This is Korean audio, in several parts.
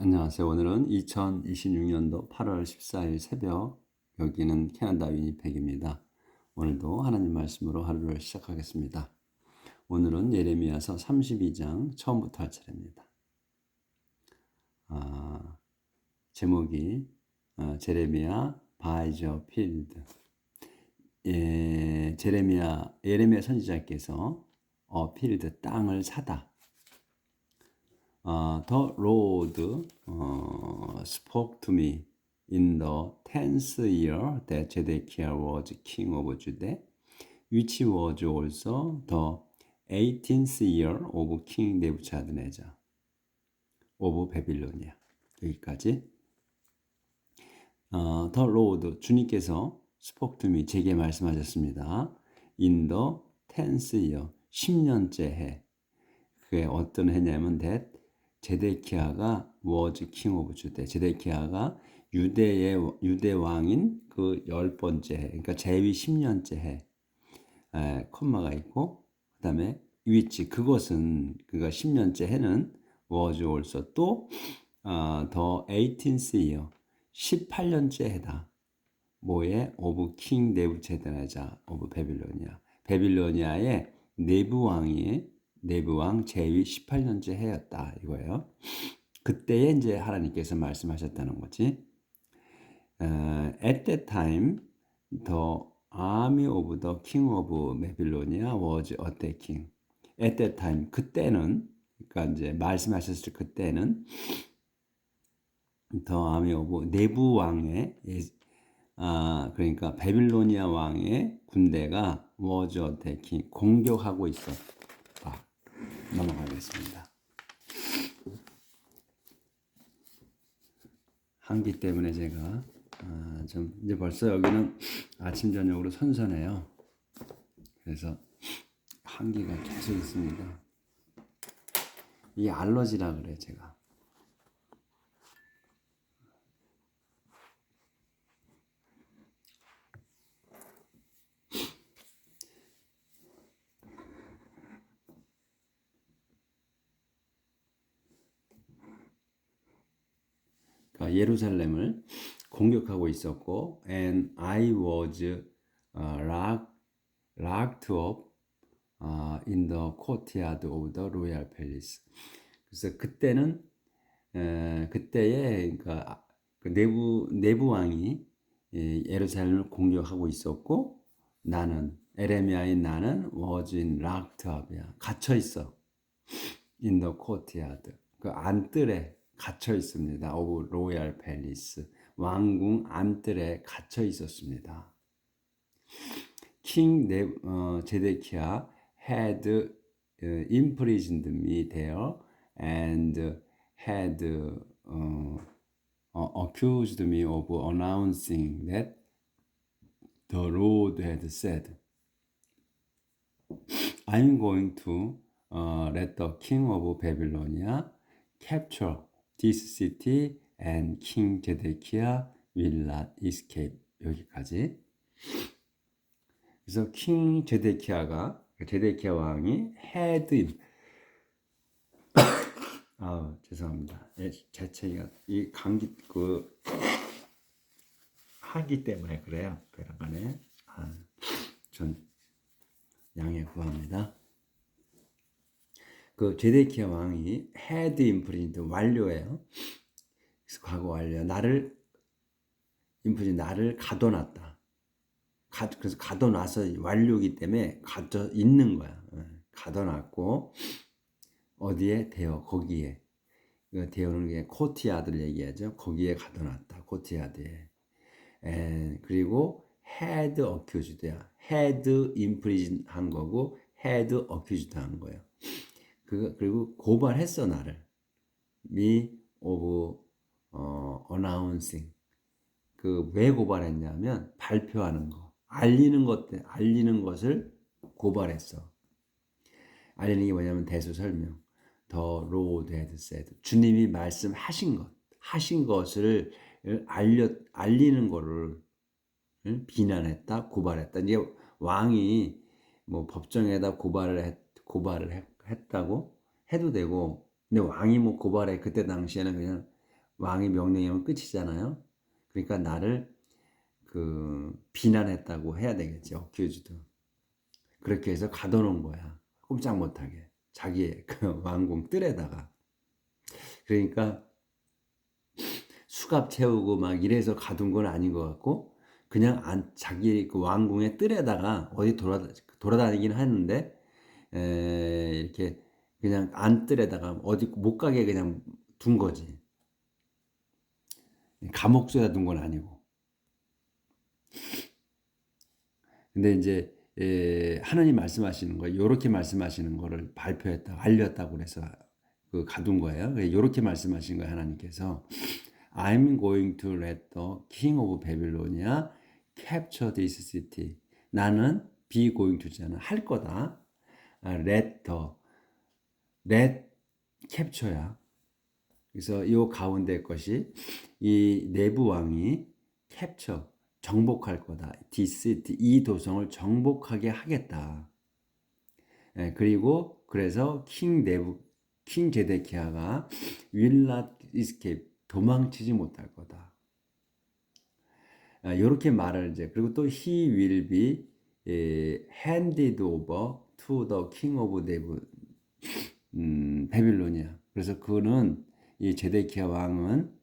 안녕하세요. 오늘은 2026년도 8월 14일 새벽, 여기는 캐나다 위니펙입니다. 오늘도 하나님 말씀으로 하루를 시작하겠습니다. 오늘은 예레미야서 32장 처음부터 할 차례입니다. 제목이 제레미야 바이저 필드. 예레미야 선지자께서 필드 땅을 사다. The Lord spoke to me in the 10th year that Zedekiah was king of Judah, which was also the 18th year of King Nebuchadnezzar of Babylonia. 여기까지. The Lord, 주님께서 spoke to me, 제게 말씀하셨습니다. In the 10th year, 10년째 해. 그게 어떤 해냐면 that 제데키야가 was king of Judah. 제데키야가 유대 왕인 그 10번째 해. 그러니까 제위 10년째 해. 콤마가 있고 그다음에 which 그것은 그가 10년째 해는 was also 또 the 18th year 18년째 해다. 뭐에 of king 네부차드네자 of 바빌로니아. 바빌로니아의 내부왕 제위 18년째 해였다 이거예요. 그때에 이제 하나님께서 말씀하셨다는 거지. At that time, the army of the king of Babylonia was attacking. At that time, 그때는, 그러니까 이제 말씀하셨을 그때는 the army of 내부 왕의 그러니까 바빌로니아 왕의 군대가 was attacking 공격하고 있었다. 넘어가겠습니다. 한기 때문에 제가 좀 이제 벌써 여기는 아침 저녁으로 선선해요. 그래서 한기가 계속 있습니다. 이게 알러지라 그래 제가. 예루살렘을 공격하고 있었고, and I was locked up in the courtyard of the royal palace. 그래서 그때는 그때에 그러니까 그 내부 왕이 예루살렘을 공격하고 있었고, 나는 에레미야인 나는 was in locked up이야. 갇혀 있어. in the courtyard. 그 안뜰에 갇혀 있습니다. of royal palace. 왕궁 안뜰에 갇혀 있었습니다. king 제데키야 had imprisoned me there and had accused me of announcing that the Lord had said, I'm going to let the king of Babylonia capture this city and King Zedekiah will not escape. 여기까지. 그래서 king 제데키야 왕이 had 죄송합니다. 재채기가 이 감기 하기 때문에 그래요. 그러간에 전 양해 구합니다. 그 제데키야 왕이 had imprisoned 완료예요. 그래서 과거 완료. 나를 가둬놨다. 그래서 가둬놔서 완료이기 때문에 가둬 있는 거야. 가둬놨고 어디에 대어 거기에 대어는 게 코트야드를 얘기하죠. 거기에 가둬놨다. 코트야드에. 그리고 had accused야. had imprisoned 한 거고 had accused 한 거예요. 그리고 고발했어 나를. me of announcing. 그 왜 고발했냐면 발표하는 거, 알리는 것을 고발했어. 알리는 게 뭐냐면 대수 설명. The Lord had said. 주님이 말씀하신 것을 알리는 거를 비난했다, 고발했다. 이제 왕이 뭐 법정에다 고발을 했다고 해도 되고, 근데 왕이 뭐 고발해 그때 당시에는 그냥 왕의 명령이면 끝이잖아요. 그러니까 나를 비난했다고 해야 되겠죠. accused. 그렇게 해서 가둬놓은 거야. 꼼짝 못하게. 자기의 그 왕궁 뜰에다가. 그러니까 수갑 채우고 막 이래서 가둔 건 아닌 것 같고, 그냥 자기 그 왕궁의 뜰에다가 어디 돌아다니긴 하는데, 이렇게 그냥 안뜰에다가 어디 못 가게 그냥 둔 거지. 감옥소에다 둔 건 아니고. 근데 이제 하나님 말씀하시는 거, 요렇게 말씀하시는 거를 발표했다, 알렸다고 그래서 그 가둔 거예요. 요렇게 말씀하신 거예요, 하나님께서. I'm going to let the king of Babylonia capture this city. 나는 be going to잖아. 할 거다. let capture야. 그래서 이 가운데 것이 이 내부 왕이 capture, 정복할 거다. this city, 이 도성을 정복하게 하겠다. 그리고 그래서 킹 제데키야가 will not escape, 도망치지 못할 거다. 이렇게 말을 이제, 그리고 또 he will be handed over to the king of 베빌로니아. 그래서 그는 이 제데키야 왕은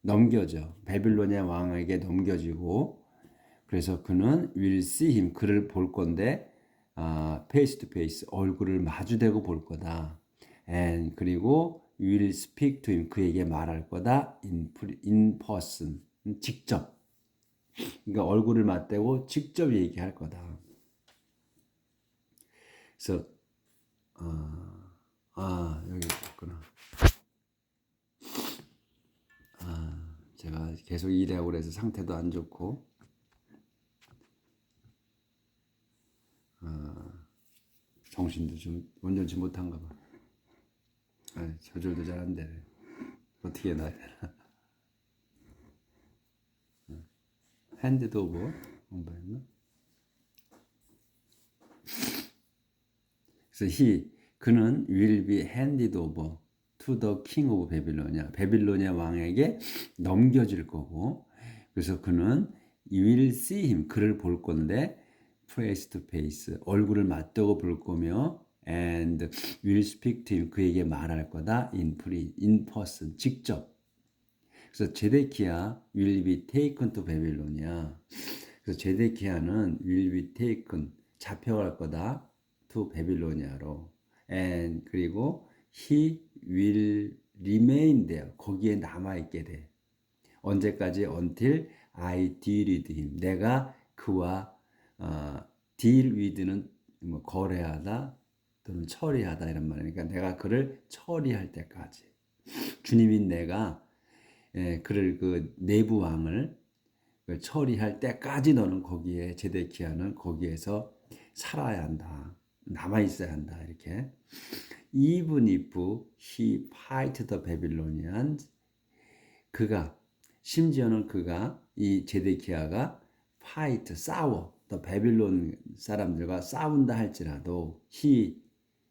넘겨져, 베빌로니아 왕에게 넘겨지고, 그래서 그는 will see him, 그를 볼 건데 face to face, 얼굴을 마주대고 볼 거다. and 그리고 will speak to him, 그에게 말할 거다. in person, 직접. 그러니까 얼굴을 맞대고 직접 얘기할 거다. 그래서 여기 있구나. 제가 계속 일하고 그래서 상태도 안 좋고 정신도 좀 온전치 못한가 봐. 조절도 잘 안 되네. 어떻게 해놔야 되나. 핸드도 오버 공부했나? 그래서 그는 will be handed over to the king of Babylonia. 베빌로니아 왕에게 넘겨질 거고, 그래서 그는 will see him, 그를 볼 건데 face to face, 얼굴을 맞대고 볼 거며, and will speak to him, 그에게 말할 거다. in person, 직접. 그래서 제데키야 will be taken to Babylonia. 그래서 제데키야는 will be taken, 잡혀갈 거다. to 베빌로니아로. and 그리고 he will remain there, 거기에 남아 있게 돼. 언제까지? until I deal with him, 내가 그와 deal with는 뭐 거래하다 또는 처리하다 이런 말이니까 내가 그를 처리할 때까지. 주님인 내가 그를 그 내부 왕을 처리할 때까지 너는 거기에, 제데키야는 거기에서 살아야 한다. 남아 있어야 한다. 이렇게. Even if he fight the Babylonians, 심지어는 이 제데키야가 fight, 싸워, the 베빌론 사람들과 싸운다 할지라도 he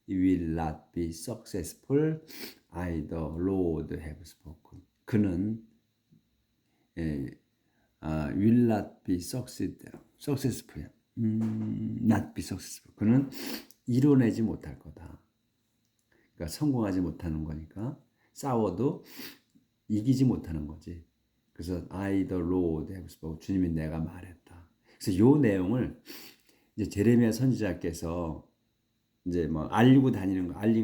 will not be successful, I the Lord have spoken. 그는 will not be successful, not be successful. 그는 이뤄내지 못할 거다. 그러니까 성공하지 못하는 거니까 싸워도 이기지 못하는 거지. 그래서 I the Lord have spoken, 주님이 내가 말했다. 그래서 요 내용을 이제 제레미야 선지자께서 이제 뭐 알린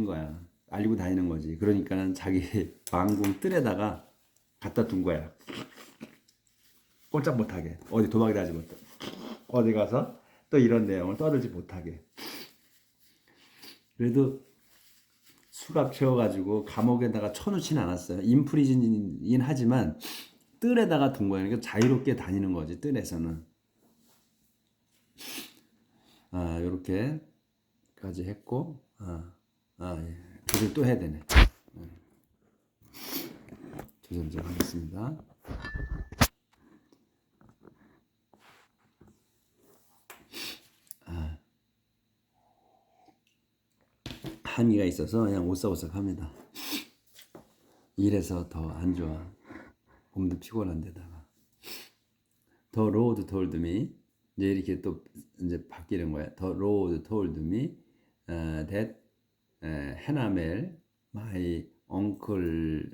거야. 알리고 다니는 거지. 그러니까는 자기 왕궁 뜰에다가 갖다 둔 거야. 꼼짝 못하게, 어디 도망이 나지 못해, 어디 가서 또 이런 내용을 떠들지 못하게. 그래도 수갑 채워가지고 감옥에다가 쳐놓지는 않았어요. 인프리즌이긴 하지만 뜰에다가 둔 거예요. 그러니까 자유롭게 다니는 거지, 뜰에서는. 요렇게까지 했고, 예. 조절 또 해야 되네. 조절 좀 하겠습니다. 한기가 있어서 그냥 오싹오싹합니다. 이래서 더 안 좋아. 몸도 피곤한 데다가. The Lord told me 이제 이렇게 또 이제 바뀌는 거야. The Lord told me that 하나멜 my uncle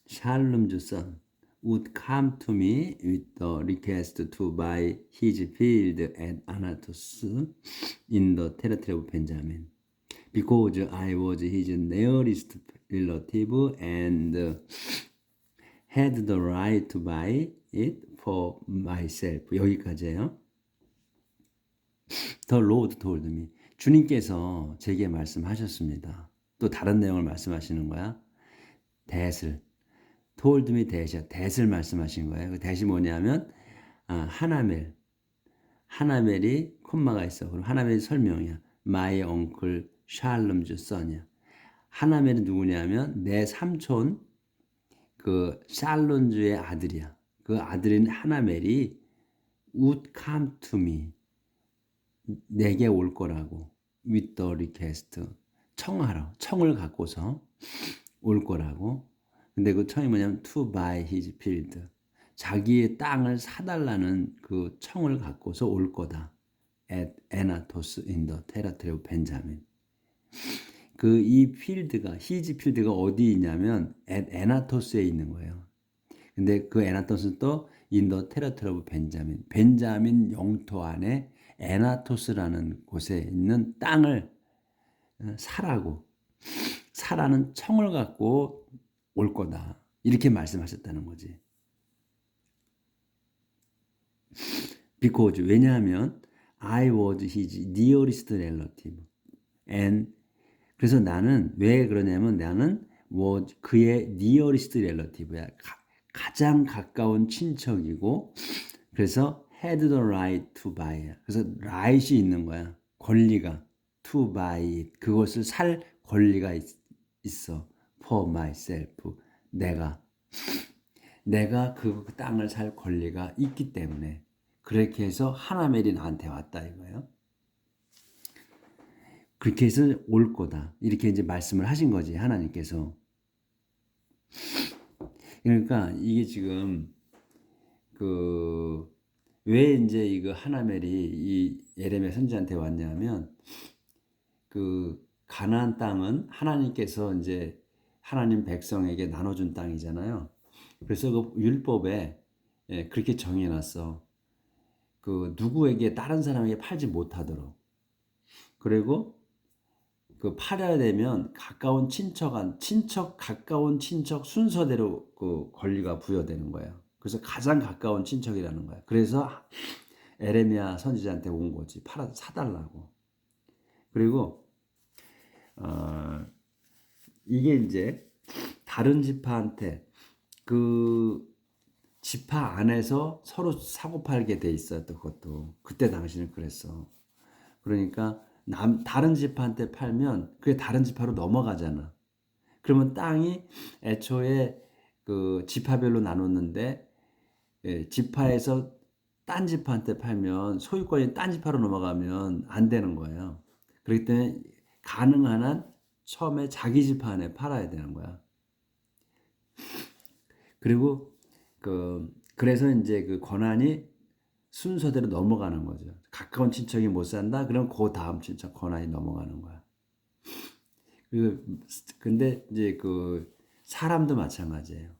Shalom's son would come to me with the request to buy his field at Anatos in the territory of Benjamin because I was his nearest relative and had the right to buy it for myself. 여기까지예요. The Lord told me. 주님께서 제게 말씀하셨습니다. 또 다른 내용을 말씀하시는 거야. that을. told me that이야. that을 말씀하신 거예요. 그 that이 뭐냐면 하나멜. 하나멜이 콤마가 있어. 그럼 하나멜이 설명이야. My uncle Shalom's son이야. 하나멜은 누구냐면 내 삼촌 그 샬론주의 아들이야. 그 아들인 하나멜이 would come to me. 내게 올 거라고. with the request. 청하러. 청을 갖고서 올 거라고. 근데 그 청이 뭐냐면 to buy his field. 자기의 땅을 사달라는 그 청을 갖고서 올 거다. at Anatos in the territory of Benjamin. 그 이 필드가 히즈 필드가 어디 있냐면 에나토스에 있는 거예요. 근데 그 에나토스는 또 인도 테라트로브 벤자민 영토 안에 에나토스라는 곳에 있는 땅을 사라는 청을 갖고 올 거다. 이렇게 말씀하셨다는 거지. Because 왜냐하면 I was his nearest relative and 그래서 나는 왜 그러냐면 나는 그의 nearest relative야. 가장 가까운 친척이고 그래서 had the right to buy. 그래서 right이 있는 거야. 권리가 to buy it. 그것을 살 권리가 있어. for myself. 내가 그 땅을 살 권리가 있기 때문에 그렇게 해서 하나멜이 나한테 왔다 이거예요. 그렇게 해서 올 거다. 이렇게 이제 말씀을 하신 거지, 하나님께서. 그러니까 이게 지금 왜 이제 이거 하나멜이 이 예레미야 선지자한테 왔냐면 가나안 땅은 하나님께서 이제 하나님 백성에게 나눠준 땅이잖아요. 그래서 그 율법에 그렇게 정해놨어. 누구에게 다른 사람에게 팔지 못하도록. 그리고 팔아야 되면 가까운 가까운 친척 순서대로 권리가 부여되는 거예요. 그래서 가장 가까운 친척이라는 거야. 그래서 에레미야 선지자한테 온 거지. 사달라고. 그리고 이게 이제 다른 지파한테 지파 안에서 서로 사고 팔게 돼 있었던 것도 그때 당시는 그랬어. 그러니까 다른 지파한테 팔면 그게 다른 지파로 넘어가잖아. 그러면 땅이 애초에 지파별로 나눴는데 지파에서 딴 지파한테 팔면 소유권이 딴 지파로 넘어가면 안 되는 거예요. 그렇기 때문에 가능한 한 처음에 자기 지파 안에 팔아야 되는 거야. 그리고 그래서 이제 권한이 순서대로 넘어가는 거죠. 가까운 친척이 못 산다? 그럼 그 다음 친척 권한이 넘어가는 거야. 근데 이제 사람도 마찬가지예요.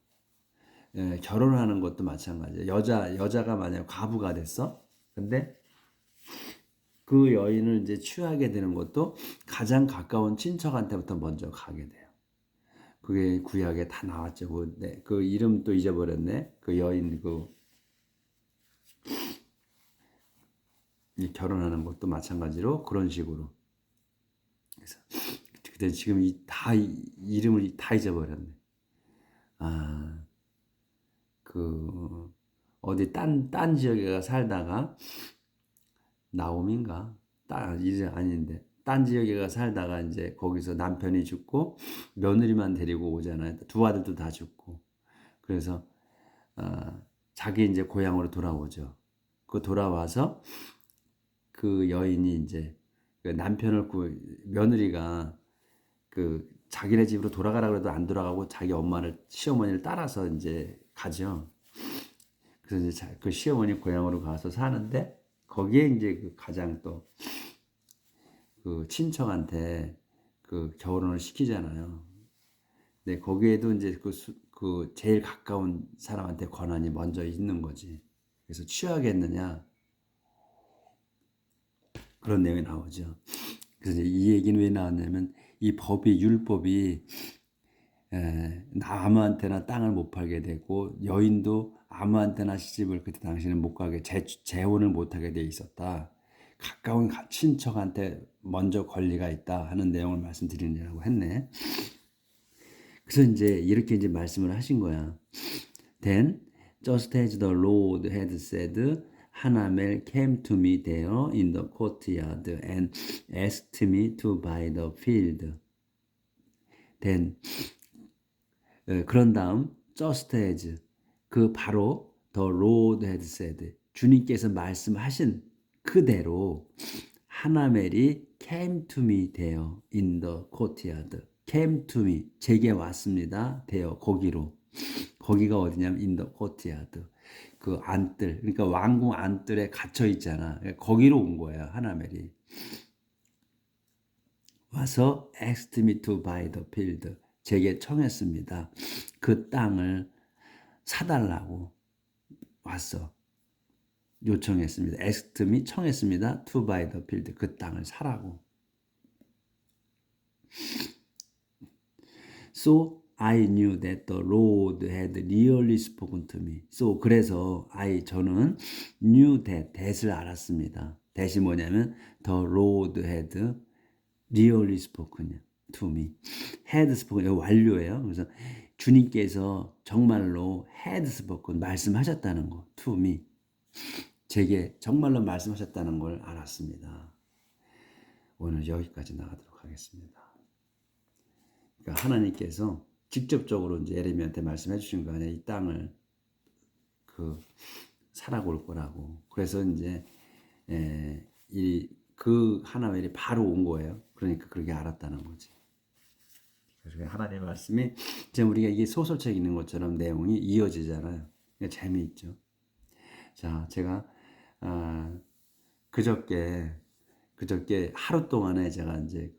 결혼하는 것도 마찬가지예요. 여자가 만약 과부가 됐어? 근데 그 여인을 이제 취하게 되는 것도 가장 가까운 친척한테부터 먼저 가게 돼요. 그게 구약에 다 나왔죠. 그 이름 또 잊어버렸네. 그 여인 결혼하는 것도 마찬가지로 그런 식으로. 그래서 그때 지금 이름을 다 잊어버렸네. 어디 딴 지역에 살다가 나옴인가? 이제 아닌데 딴 지역에 살다가 이제 거기서 남편이 죽고 며느리만 데리고 오잖아요. 두 아들도 다 죽고. 그래서 자기 이제 고향으로 돌아오죠. 돌아와서 그 여인이 이제 며느리가 자기네 집으로 돌아가라 그래도 안 돌아가고 자기 엄마를 시어머니를 따라서 이제 가죠. 그래서 이제 그 시어머니 고향으로 가서 사는데 거기에 이제 그 가장 또 그 친척한테 그 결혼을 시키잖아요. 근데 거기에도 이제 그 제일 가까운 사람한테 권한이 먼저 있는 거지. 그래서 취하겠느냐 그런 내용이 나오죠. 그래서 이제 이 얘기는 왜 나왔냐면 이 법이 율법이 아무한테나 땅을 못 팔게 되고 여인도 아무한테나 시집을 그때 당시에는 못 가게 재혼을 못 하게 돼 있었다. 가까운 친척한테 먼저 권리가 있다 하는 내용을 말씀드리려고 했네. 그래서 이제 이렇게 이제 말씀을 하신 거야. Then, just as the Lord had said, 하나멜 came to me there in the courtyard and asked me to buy the field. Then, 그런 다음 just as 그 바로 the Lord had said 주님께서 말씀하신 그대로 하나멜이 came to me there in the courtyard. came to me 제게 왔습니다. there 거기로. 거기가 어디냐면 in the courtyard. 그 안뜰 그러니까 왕궁 안뜰에 갇혀 있잖아. 거기로 온 거야 하나멜이. 와서 asked me to buy the field. 제게 청했습니다. 그 땅을 사달라고 왔어. 요청했습니다. asked me 청했습니다. to buy the field. 그 땅을 사라고. So I knew that the Lord had really spoken to me. So 그래서 저는 knew that을 알았습니다. that이 뭐냐면 the Lord had really spoken to me. had spoken 이거 완료예요. 그래서 주님께서 정말로 had spoken 말씀하셨다는 거 to me. 제게 정말로 말씀하셨다는 걸 알았습니다. 오늘 여기까지 나가도록 하겠습니다. 그러니까 하나님께서 직접적으로 이제 예레미야한테 말씀해 주신 거 아니야. 이 땅을 사라고 올 거라고. 그래서 이제 그 하나멜이 바로 온 거예요. 그러니까 그렇게 알았다는 거지. 그래서 하나님의 말씀이 지금 우리가 이게 소설책 읽는 것처럼 내용이 이어지잖아요. 재미있죠. 자, 제가 그저께 하루 동안에 제가 이제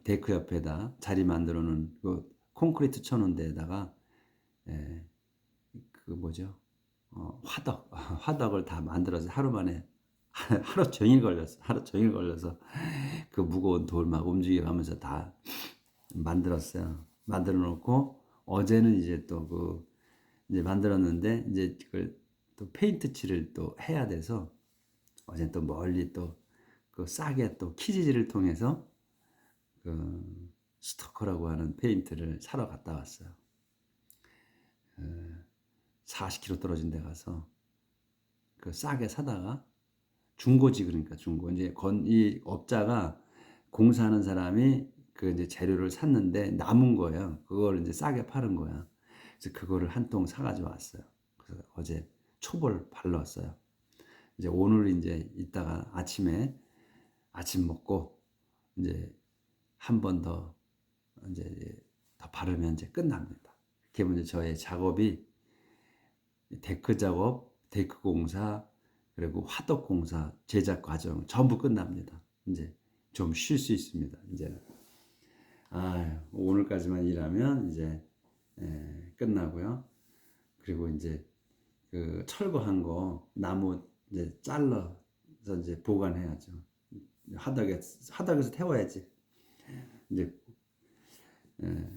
데크 옆에다 자리 만들어 놓은 그 콘크리트 쳐놓은 데다가 화덕을 다 만들어서 하루 만에 하루 종일 걸려서 그 무거운 돌 막 움직여가면서 다 만들었어요. 만들어 놓고 어제는 이제 또 이제 만들었는데 이제 그걸 또 페인트 칠을 또 해야 돼서 어제 또 멀리 또 그 싸게 또 키즈지를 통해서 그 스토커라고 하는 페인트를 사러 갔다 왔어요. 40km 떨어진 데 가서 그 싸게 사다가 중고지 그러니까 중고 이제 이 업자가 공사하는 사람이 그 이제 재료를 샀는데 남은 거예요. 그걸 이제 싸게 파는 거야. 그래서 그거를 한 통 사가지고 왔어요. 그래서 어제 초벌 발랐어요. 이제 오늘 이제 이따가 아침에 아침 먹고 이제 한 번 더 이제 더 바르면 이제 끝납니다. 이렇게 먼저 저의 작업이 데크 작업, 데크 공사, 그리고 화덕 공사 제작 과정 전부 끝납니다. 이제 좀 쉴 수 있습니다. 이제 오늘까지만 일하면 이제 끝나고요. 그리고 이제 그 철거한 거 나무 이제 잘라서 이제 보관해야죠. 화덕에서 태워야지. 이제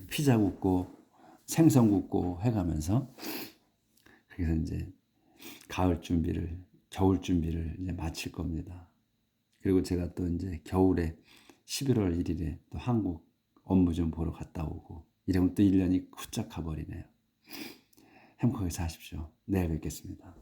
피자 굽고 생선 굽고 해가면서 그래서 이제 겨울 준비를 이제 마칠 겁니다. 그리고 제가 또 이제 겨울에 11월 1일에 또 한국 업무 좀 보러 갔다 오고 이러면 또 1년이 후딱 가버리네요. 행복하게 사십시오. 내일 뵙겠습니다.